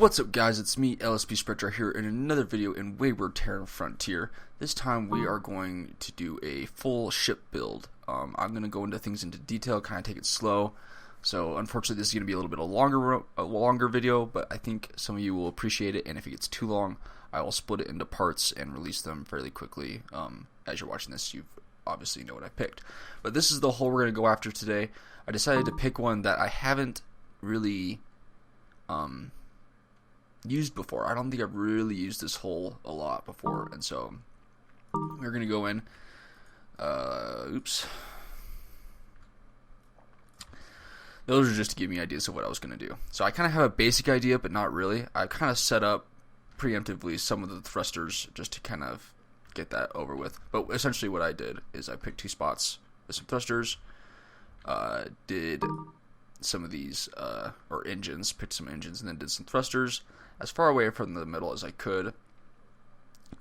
What's up, guys? It's me, LSP Spectrar, here in another video in Wayward Terran Frontier. This time we are going to do a full ship build. I'm going to go into things into detail, kind of take it slow. So unfortunately this is going to be a little bit a longer video, but I think some of you will appreciate it, and if it gets too long, I will split it into parts and release them fairly quickly. As you're watching this, you obviously know what I picked. But this is the hull we're going to go after today. I decided to pick one that I haven't really used before. I don't think I've really used this hull a lot before, and so we're gonna go in. Those are just to give me ideas of what I was gonna do. So I kind of have a basic idea, but not really. I kind of set up preemptively some of the thrusters just to kind of get that over with. But essentially, what I did is I picked two spots with some thrusters. Did some of these or engines, picked some engines, and then did some thrusters as far away from the middle as I could.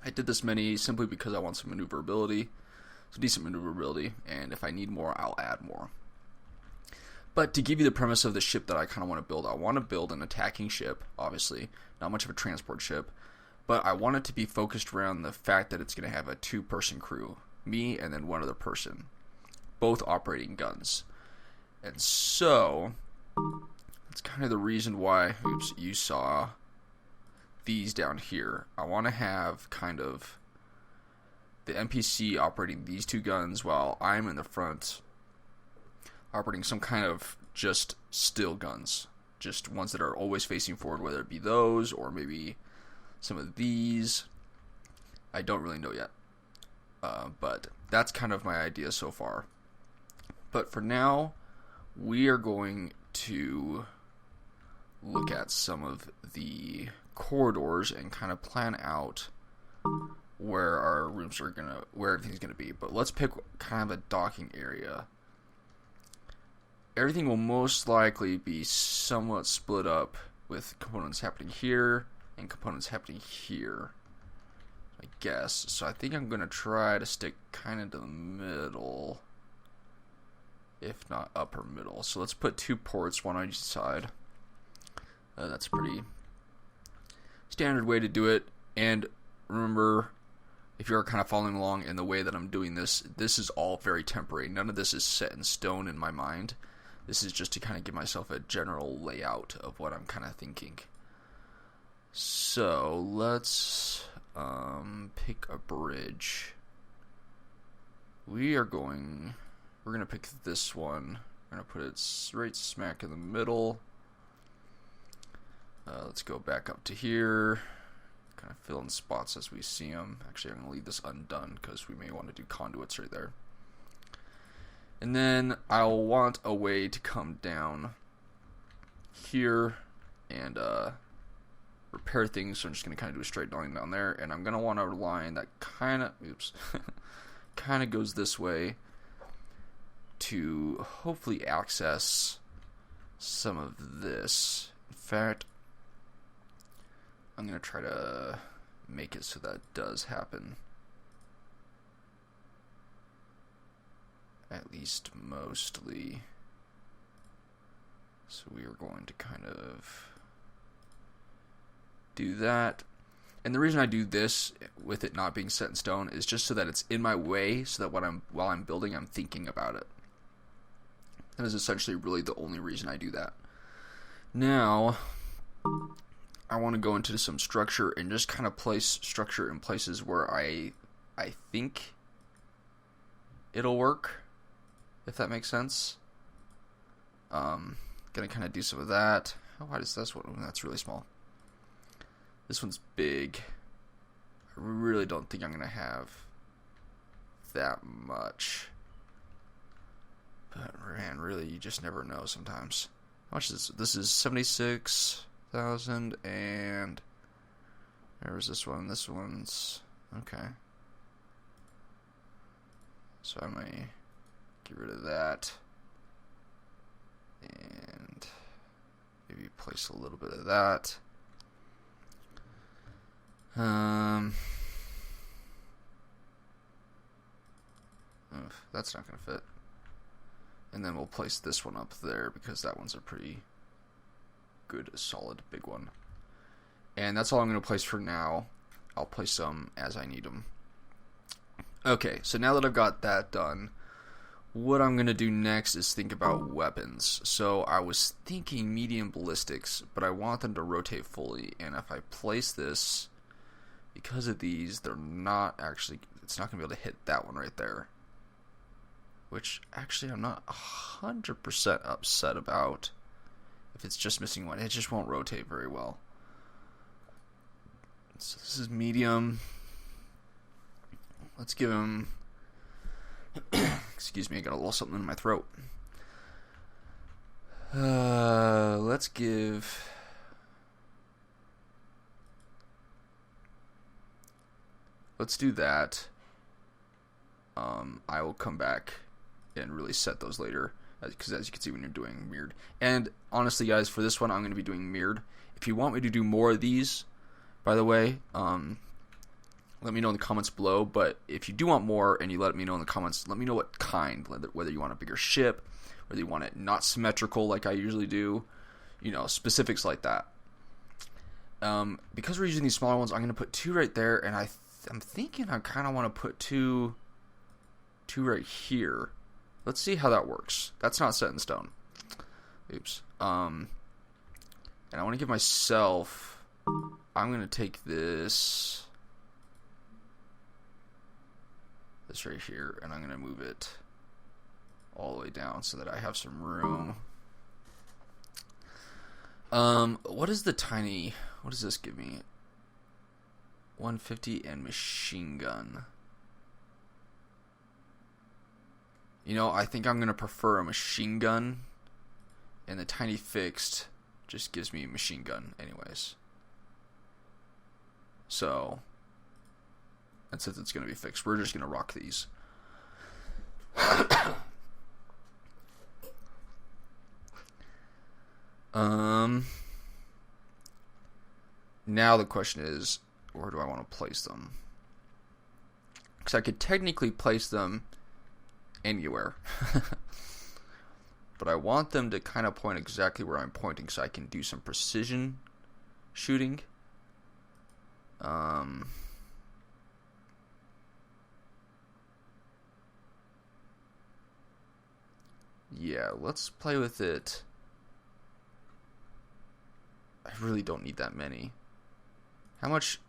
I did this many simply because I want some maneuverability, some decent maneuverability, and if I need more, I'll add more. But to give you the premise of the ship that I kind of want to build, I want to build an attacking ship, obviously, not much of a transport ship, but I want it to be focused around the fact that it's going to have a two-person crew, me and then one other person, both operating guns. And so that's kind of the reason why, you saw these down here. I want to have kind of the NPC operating these two guns while I'm in the front operating some kind of just still guns, just ones that are always facing forward, whether it be those or maybe some of these. I don't really know yet, but that's kind of my idea so far. But for now, we are going to look at some of the corridors and kind of plan out where our rooms are where everything's gonna be. But let's pick kind of a docking area. Everything will most likely be somewhat split up with components happening here and components happening here, I guess. So I think I'm gonna try to stick kind of to the middle, if not upper middle. So let's put two ports, one on each side. That's a pretty standard way to do it. And remember, if you're kind of following along in the way that I'm doing this, this is all very temporary. None of this is set in stone in my mind. This is just to kind of give myself a general layout of what I'm kind of thinking. So let's pick a bridge. We're going to pick this one. We're going to put it right smack in the middle. Let's go back up to here. Kind of fill in spots as we see them. Actually, I'm going to leave this undone because we may want to do conduits right there. And then I'll want a way to come down here and repair things. So I'm just going to kind of do a straight line down there. And I'm going to want a line that kind of, kind of goes this way to hopefully access some of this. In fact, I'm going to try to make it so that does happen. At least mostly. So we are going to kind of do that. And the reason I do this with it not being set in stone is just so that it's in my way, so that while I'm building, I'm thinking about it. That is essentially really the only reason I do that. Now, I want to go into some structure and just kind of place structure in places where I think it'll work, if that makes sense. Gonna kind of do some of that. How wide is this one? That's really small. This one's big. I really don't think I'm gonna have that much. But man, really, you just never know sometimes. How much is this? This is 76,000, and there was this one. This one's okay. So I may get rid of that, and maybe place a little bit of that. That's not gonna fit. And then we'll place this one up there because that one's a pretty good, solid, big one. And that's all I'm going to place for now. I'll place some as I need them. Okay, so now that I've got that done, what I'm going to do next is think about weapons. So I was thinking medium ballistics, but I want them to rotate fully. And if I place this, because of these, they're not actually, it's not going to be able to hit that one right there. Which, actually, I'm not 100% upset about. If it's just missing one, it just won't rotate very well. So this is medium. Let's give him... Excuse me, I got a little something in my throat. Let's give... Let's do that. I will come back and really set those later, because as you can see when you're doing mirrored. And honestly, guys, for this one, I'm going to be doing mirrored. If you want me to do more of these, by the way, let me know in the comments below. But if you do want more, and you let me know in the comments, let me know what kind, whether you want a bigger ship, whether you want it not symmetrical like I usually do, you know, specifics like that. Because we're using these smaller ones, I'm going to put 2 right there, and I'm thinking I kind of want to put two right here. Let's see how that works. That's not set in stone. Oops. And I want to give myself... I'm going to take this right here, and I'm going to move it all the way down so that I have some room. What is the tiny... What does this give me? 150 and machine gun. You know, I think I'm going to prefer a machine gun, and the tiny fixed just gives me a machine gun anyways. So, and since it's going to be fixed, we're just going to rock these. Now the question is, where do I want to place them? Because I could technically place them anywhere. But I want them to kind of point exactly where I'm pointing so I can do some precision shooting. Yeah, let's play with it. I really don't need that many. How much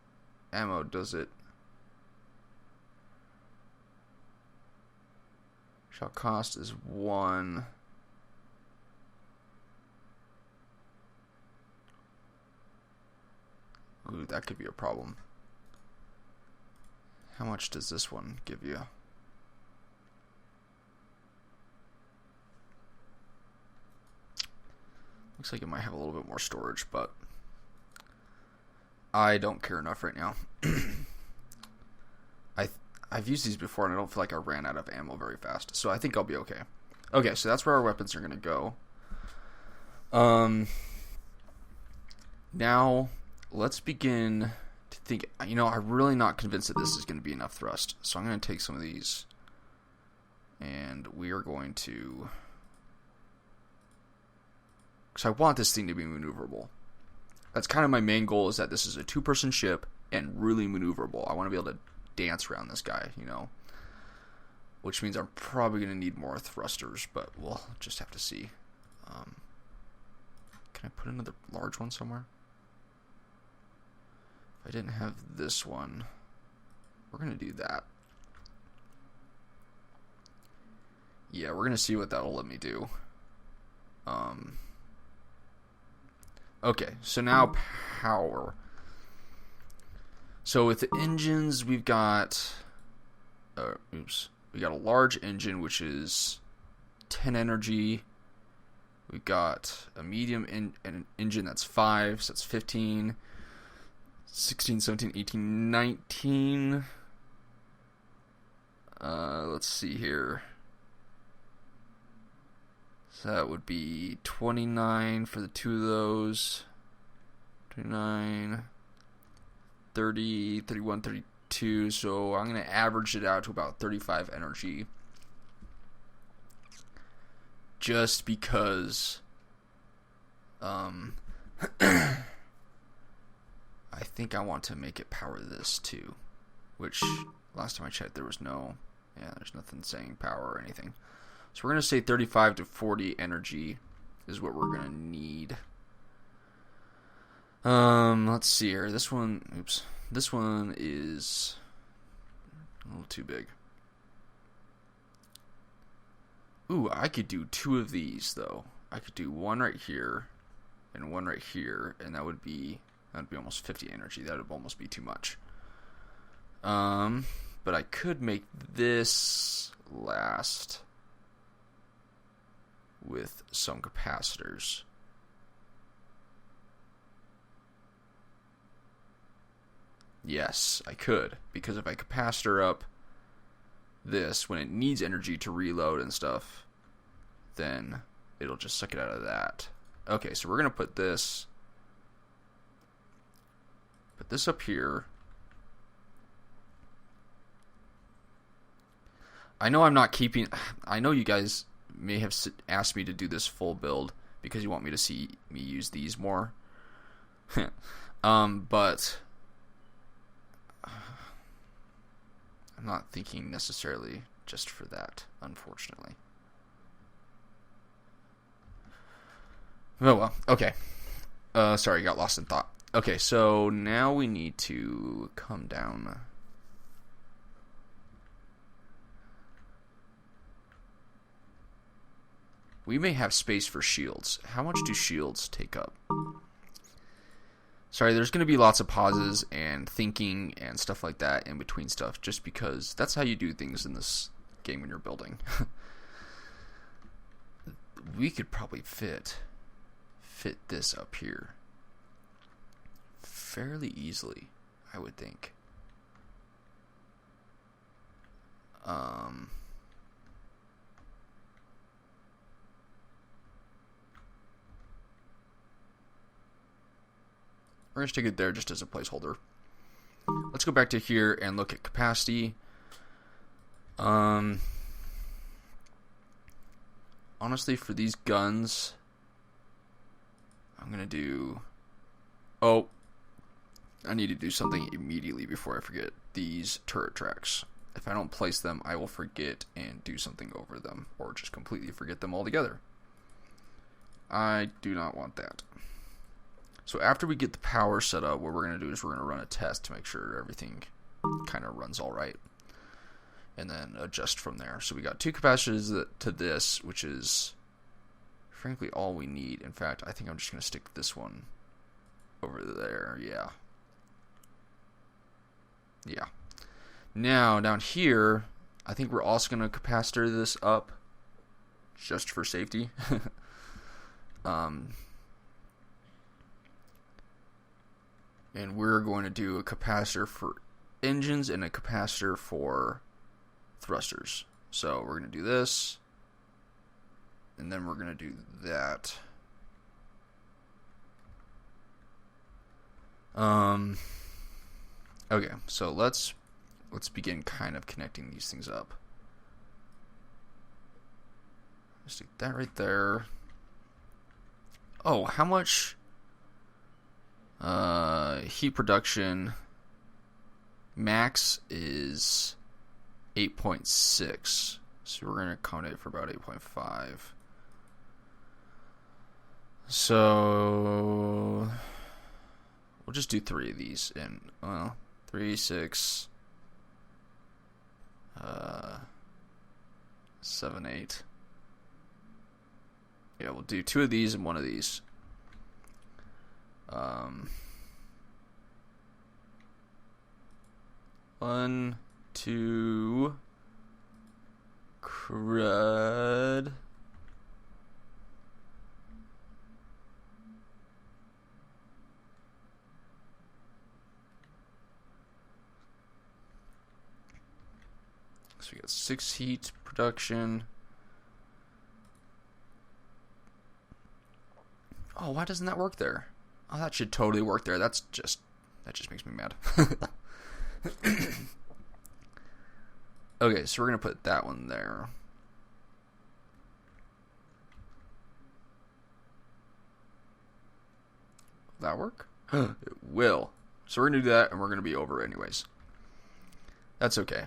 ammo does it? Shall cost is 1. Ooh, that could be a problem. How much does this one give you? Looks like it might have a little bit more storage, but I don't care enough right now. I've used these before, and I don't feel like I ran out of ammo very fast, so I think I'll be okay. Okay, so that's where our weapons are going to go. Now, let's begin to think. You know, I'm really not convinced that this is going to be enough thrust, so I'm going to take some of these, and we are going to... Because I want this thing to be maneuverable. That's kind of my main goal, is that this is a 2-person ship and really maneuverable. I want to be able to dance around this guy, you know. Which means I'm probably going to need more thrusters, but we'll just have to see. Can I put another large one somewhere? If I didn't have this one, we're going to do that. Yeah, we're going to see what that'll let me do. Okay, so now power. So with the engines, we've got... we got a large engine, which is 10 energy. We've got a medium engine that's 5, so that's 15. 16, 17, 18, 19. Let's see here. So that would be 29 for the 2 of those. 29, 30, 31, 32. So I'm going to average it out to about 35 energy. Just because I think I want to make it power this too, which last time I checked there was there's nothing saying power or anything. So we're going to say 35 to 40 energy is what we're going to need. Let's see here. This one is a little too big. Ooh, I could do 2 of these though. I could do one right here and one right here, and that'd be almost 50 energy. That would almost be too much. But I could make this last with some capacitors. Yes, I could, because if I capacitor up this when it needs energy to reload and stuff, then it'll just suck it out of that. Okay, so we're going to put this up here. I know you guys may have asked me to do this full build because you want me to see me use these more. But I'm not thinking necessarily just for that, unfortunately. Oh well, okay. Sorry, got lost in thought. Okay, so now we need to come down. We may have space for shields. How much do shields take up? Sorry, there's going to be lots of pauses and thinking and stuff like that in between stuff, just because that's how you do things in this game when you're building. We could probably fit this up here fairly easily, I would think. We're going to stick it there just as a placeholder. Let's go back to here and look at capacity. Honestly, for these guns, I'm going to do... Oh, I need to do something immediately before I forget. These turret tracks. If I don't place them, I will forget and do something over them, or just completely forget them altogether. I do not want that. So after we get the power set up, what we're going to do is we're going to run a test to make sure everything kind of runs all right, and then adjust from there. So we got 2 capacitors to this, which is frankly all we need. In fact, I think I'm just going to stick this one over there. Yeah. Now down here, I think we're also going to capacitor this up just for safety. And we're going to do a capacitor for engines and a capacitor for thrusters. So we're going to do this, and then we're going to do that. Okay, so let's begin kind of connecting these things up. Stick that right there. Oh, how much heat production max is 8.6, so we're going to accommodate for about 8.5. So we'll just do 3 of these, and 3, 6, 7, 8. Yeah, we'll do 2 of these and 1 of these. 1, 2, crud. So we got 6 heat production. Oh, why doesn't that work there? Oh, that should totally work there. That just makes me mad. Okay, so we're going to put that one there. Will that work? It will. So we're going to do that, and we're going to be over anyways. That's okay.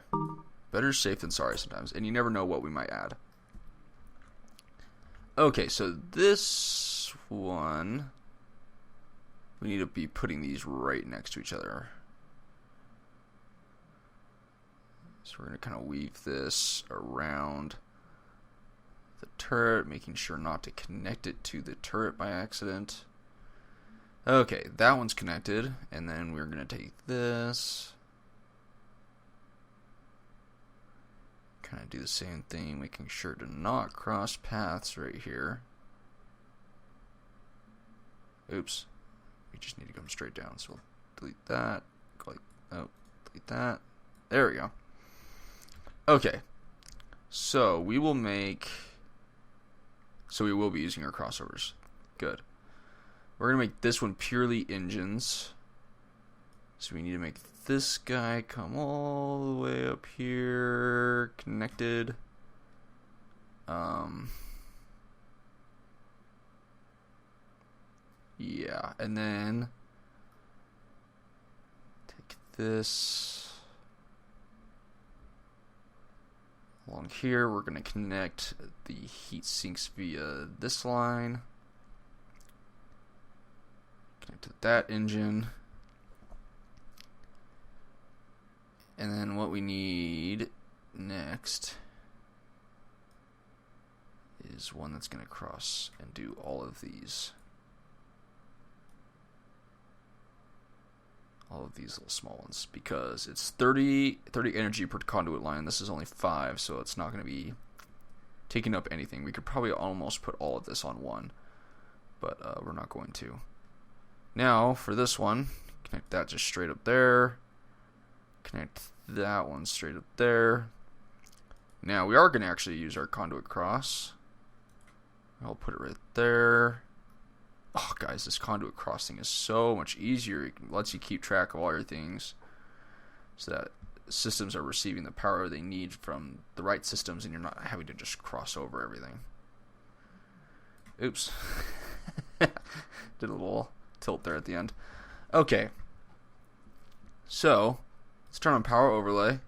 Better safe than sorry sometimes, and you never know what we might add. Okay, so this one, we need to be putting these right next to each other. So we're going to kind of weave this around the turret, making sure not to connect it to the turret by accident. Okay, that one's connected, and then we're going to take this, kind of do the same thing, making sure to not cross paths right here. Oops, we just need to come straight down, so we'll delete that, delete that, there we go. Okay, so we will be using our crossovers, good. We're going to make this one purely engines. So we need to make this guy come all the way up here, connected. Yeah, and then take this along here. We're going to connect the heat sinks via this line. Connect to that engine. And then what we need next is one that's going to cross and do all of these. All of these little small ones. Because it's 30 energy per conduit line. This is only 5, so it's not going to be taking up anything. We could probably almost put all of this on one. But we're not going to. Now, for this one, connect that just straight up there. Connect that one straight up there. Now, we are going to actually use our conduit cross. I'll put it right there. Oh, guys, this conduit crossing is so much easier. It lets you keep track of all your things so that systems are receiving the power they need from the right systems and you're not having to just cross over everything. Oops. Did a little tilt there at the end. Okay. So, let's turn on power overlay.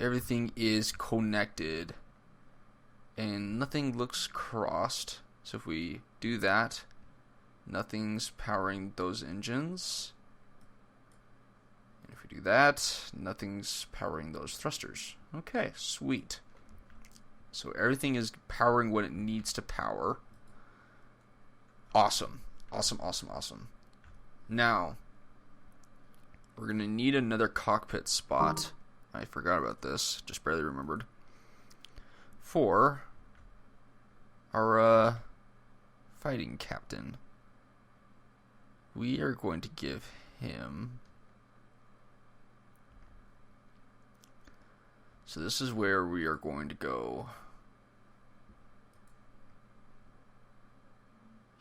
Everything is connected. And nothing looks crossed. So if we do that, nothing's powering those engines. And if we do that, nothing's powering those thrusters. Okay, sweet. So everything is powering what it needs to power. Awesome. Awesome, awesome, awesome. Now, we're going to need another cockpit spot. I forgot about this. Just barely remembered. For our fighting captain. We are going to give him... So this is where we are going to go.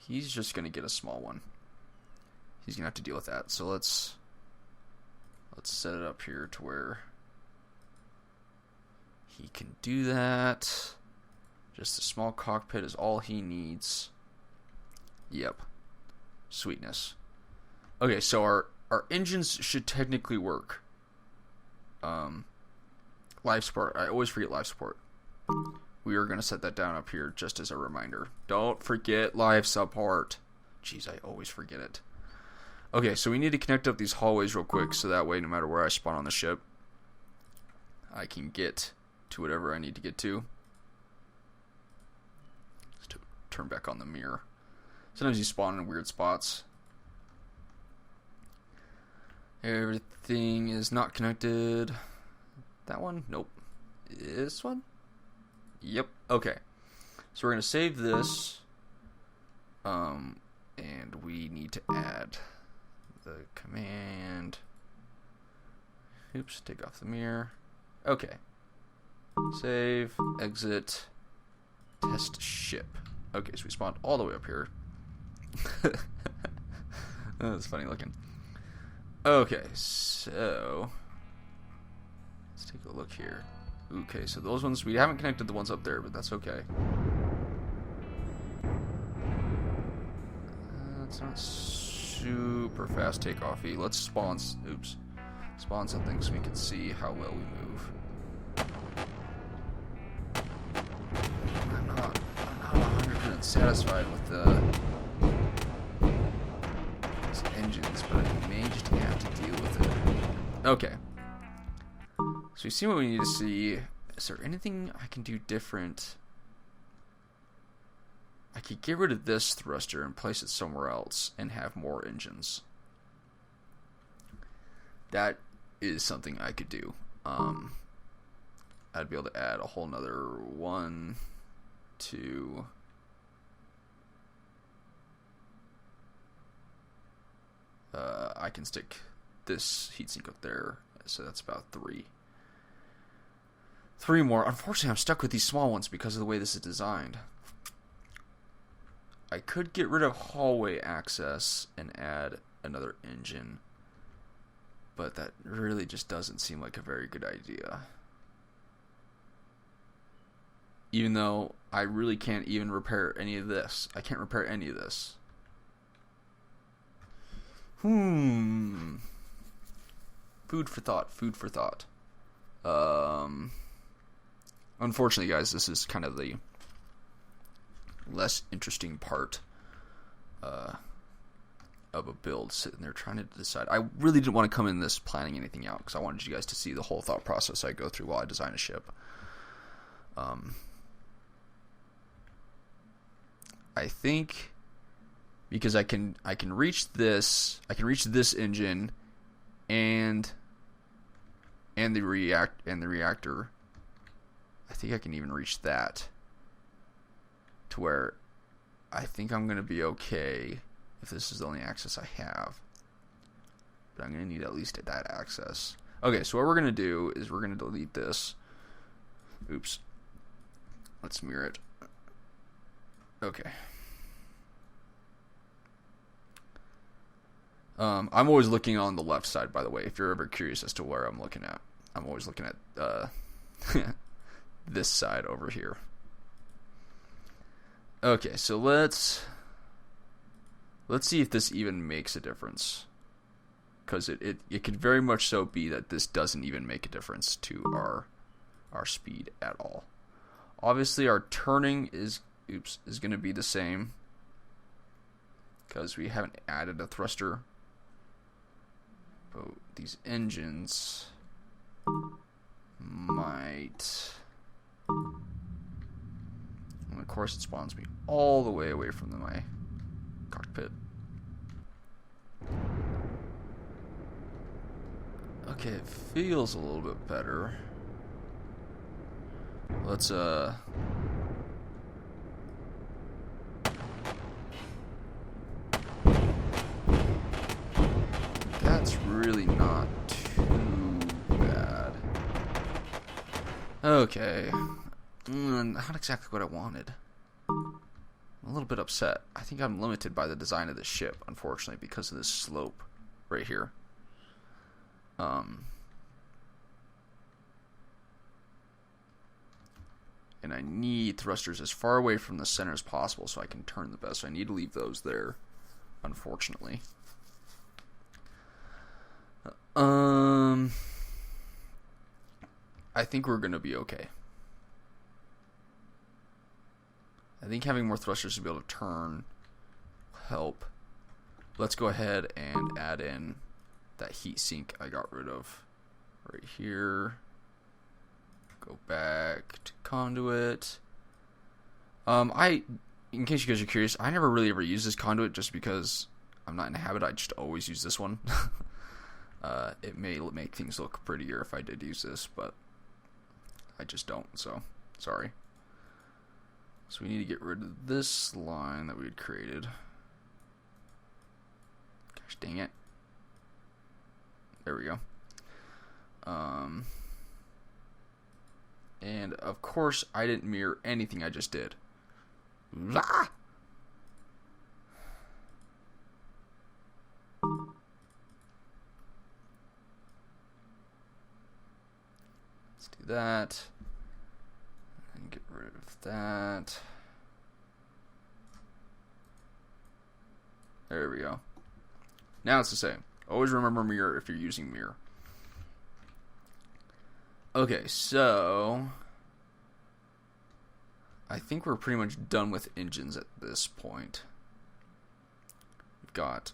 He's just going to get a small one. He's going to have to deal with that. So let's set it up here to where he can do that. Just a small cockpit is all he needs. Yep. Sweetness. Okay, so our engines should technically work. Life support. I always forget life support. We are going to set that down up here just as a reminder. Don't forget life support. Jeez, I always forget it. Okay, so we need to connect up these hallways real quick so that way no matter where I spawn on the ship, I can get to whatever I need to get to. Let's turn back on the mirror. Sometimes you spawn in weird spots. Everything is not connected. That one? Nope. This one? Yep. Okay. So we're going to save this. And we need to add the command. Oops, take off the mirror. Okay. Save, exit, test ship. Okay, so we spawned all the way up here. That's funny looking. Okay, so let's take a look here. Okay, so those ones, we haven't connected the ones up there, but that's okay. That's not super fast takeoffy. Let's spawn. Oops. Spawn something so we can see how well we move. I'm not 100% satisfied with these engines, but I may just have to deal with it. Okay. So we see what we need to see. Is there anything I can do different? I could get rid of this thruster and place it somewhere else and have more engines. That is something I could do. I'd be able to add a whole nother 1, 2. I can stick this heatsink up there, so that's about 3. 3 more. Unfortunately, I'm stuck with these small ones because of the way this is designed. I could get rid of hallway access and add another engine, but that really just doesn't seem like a very good idea. Even though I really can't even repair any of this. I can't repair any of this. Food for thought, food for thought. Unfortunately, guys, this is kind of the less interesting part of a build, sitting there trying to decide. I really didn't want to come in this planning anything out because I wanted you guys to see the whole thought process I go through while I design a ship. I think because I can reach this engine and the reactor. I think I can even reach that to where I think I'm going to be okay if this is the only access I have. But I'm going to need at least that access. Okay, so what we're going to do is we're going to delete this. Oops. Let's mirror it. Okay. I'm always looking on the left side, by the way, if you're ever curious as to where I'm looking at. I'm always looking at this side over here. Okay, so let's see if this even makes a difference. Because it could very much so be that this doesn't even make a difference to our speed at all. Obviously, our turning is going to be the same because we haven't added a thruster. But these engines might. And of course, it spawns me all the way away from my cockpit. Okay, it feels a little bit better. Let's that's really not too bad. Okay. Not exactly what I wanted. I'm a little bit upset. I think I'm limited by the design of this ship, unfortunately, because of this slope right here. And I need thrusters as far away from the center as possible so I can turn the best. So I need to leave those there, unfortunately. I think we're going to be okay. I think having more thrusters to be able to turn will help. Let's go ahead and add in that heat sink I got rid of right here. Go back to Conduit. In case you guys are curious, I never really ever use this Conduit just because I'm not in a habit. I just always use this one. It may make things look prettier if I did use this, but I just don't, so sorry. So we need to get rid of this line that we had created. Gosh dang it. There we go. And of course I didn't mirror anything I just did. Ah! Let's do that. And get rid of that. There we go. Now it's the same. Always remember mirror if you're using mirror. Okay, so I think we're pretty much done with engines at this point. We've got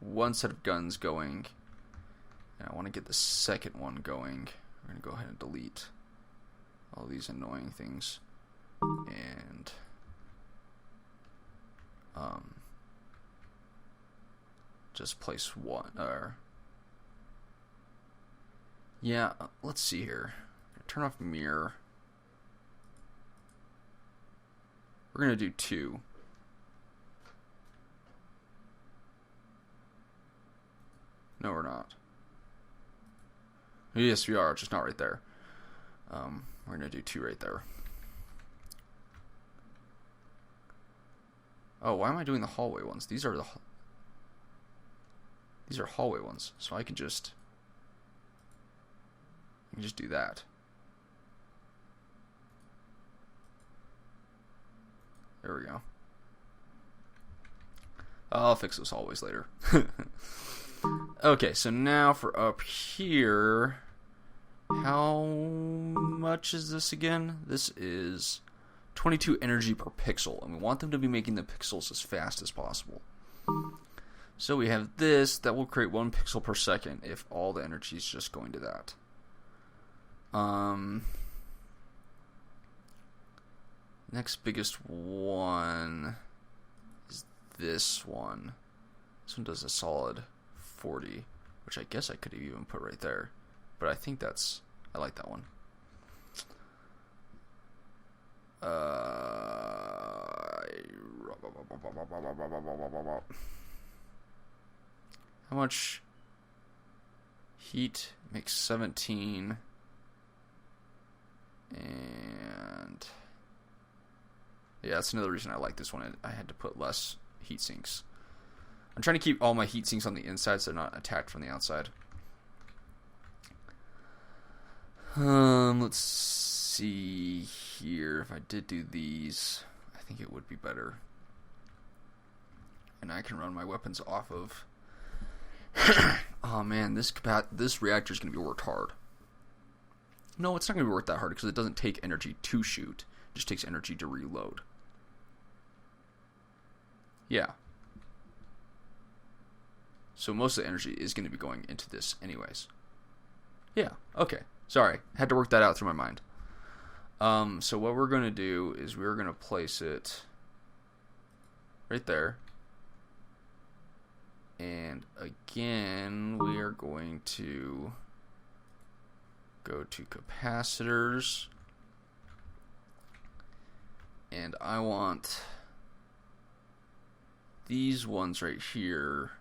one set of guns going, and I want to get the second one going. We're going to go ahead and delete all these annoying things, and just place one. Yeah, let's see here. Turn off mirror. We're going to do 2. No, we're not. Yes, we are, just not right there. We're going to do 2 right there. Oh, why am I doing the hallway ones? These are hallway ones, so I can just do that. There we go. I'll fix those hallways later. Okay, so now for up here, how much is this again? This is 22 energy per pixel, and we want them to be making the pixels as fast as possible. So we have this, that will create 1 pixel per second if all the energy is just going to that. Next biggest one is this one. This one does a solid 40, which I guess I could even put right there. But I think I like that one. How much heat makes 17? And yeah, that's another reason I like this one. I had to put less heat sinks. I'm trying to keep all my heat sinks on the inside so they're not attacked from the outside. Let's see here. If I did do these, I think it would be better. And I can run my weapons off of. Oh man, this reactor is going to be worked hard. No, it's not going to be worked that hard because it doesn't take energy to shoot. It just takes energy to reload. Yeah. So most of the energy is going to be going into this anyways. Yeah, okay. Sorry, had to work that out through my mind. So what we're going to do is we're going to place it right there. And again, we are going to go to capacitors. And I want these ones right here.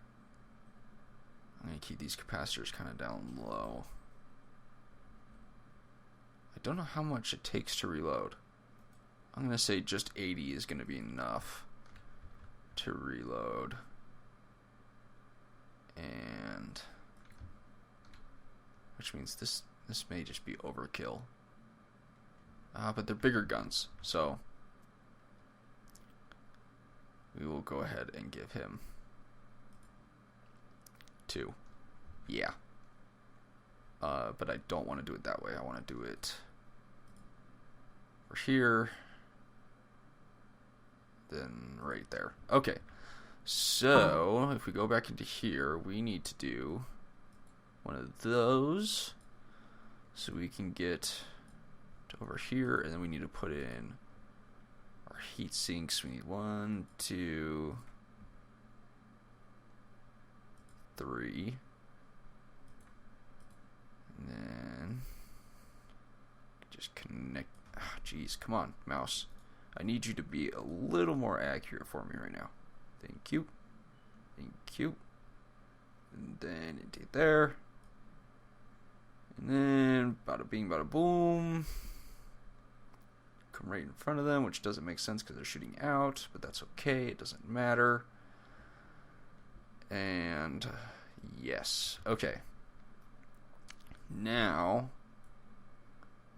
I'm going to keep these capacitors kind of down low. I don't know how much it takes to reload. I'm going to say just 80 is going to be enough to reload. And which means this may just be overkill. But they're bigger guns, so we will go ahead and give him 2. Yeah. But I don't want to do it that way. I want to do it over here. Then right there. Okay. So, if we go back into here, we need to do one of those. So we can get to over here, and then we need to put in our heat sinks. We need 1, 2, 3. And then just connect. Ah, jeez, come on, mouse. I need you to be a little more accurate for me right now. Thank you. Thank you. And then into there. And then bada bing, bada boom. Come right in front of them, which doesn't make sense because they're shooting out, but that's okay. It doesn't matter. And yes. Okay. Now,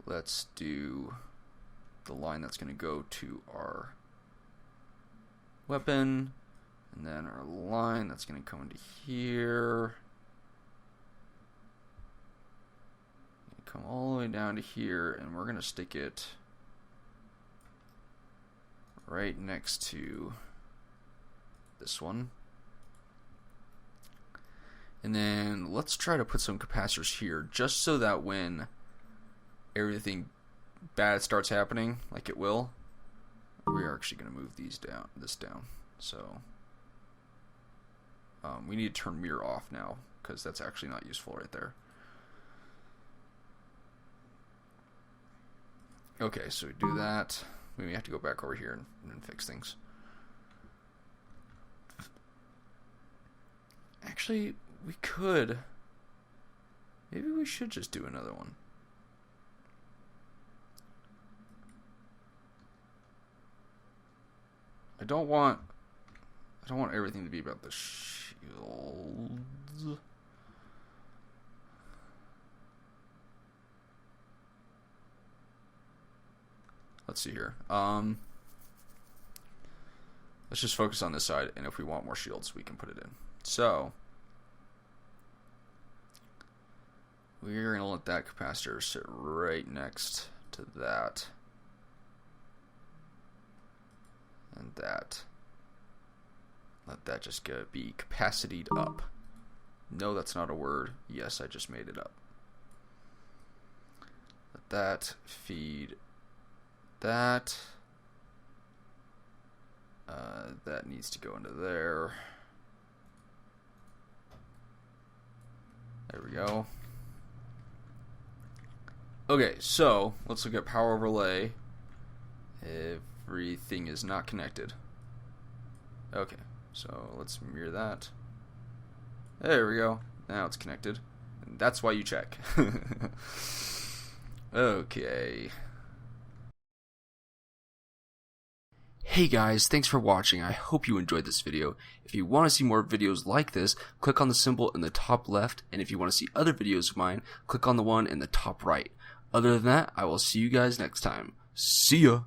let's do the line that's going to go to our weapon. And then our line, that's going to come into here. Come all the way down to here, and we're going to stick it right next to this one. And then let's try to put some capacitors here, just so that when everything bad starts happening, like it will, we are actually going to move this down. So we need to turn mirror off now, because that's actually not useful right there. Okay, so we do that. We may have to go back over here and fix things. Actually, we could. Maybe we should just do another one. I don't want everything to be about the shield. Let's see here. Let's just focus on this side, and if we want more shields, we can put it in. So we're gonna let that capacitor sit right next to that and that. Let that just be capacitied up. No, that's not a word. Yes, I just made it up. Let that feed that. That needs to go into there. There we go. Okay, so let's look at power overlay. Everything is not connected. Okay, so let's mirror that. There we go. Now it's connected. And that's why you check. Okay. Hey guys, thanks for watching. I hope you enjoyed this video. If you want to see more videos like this, click on the symbol in the top left, and if you want to see other videos of mine, click on the one in the top right. Other than that, I will see you guys next time. See ya!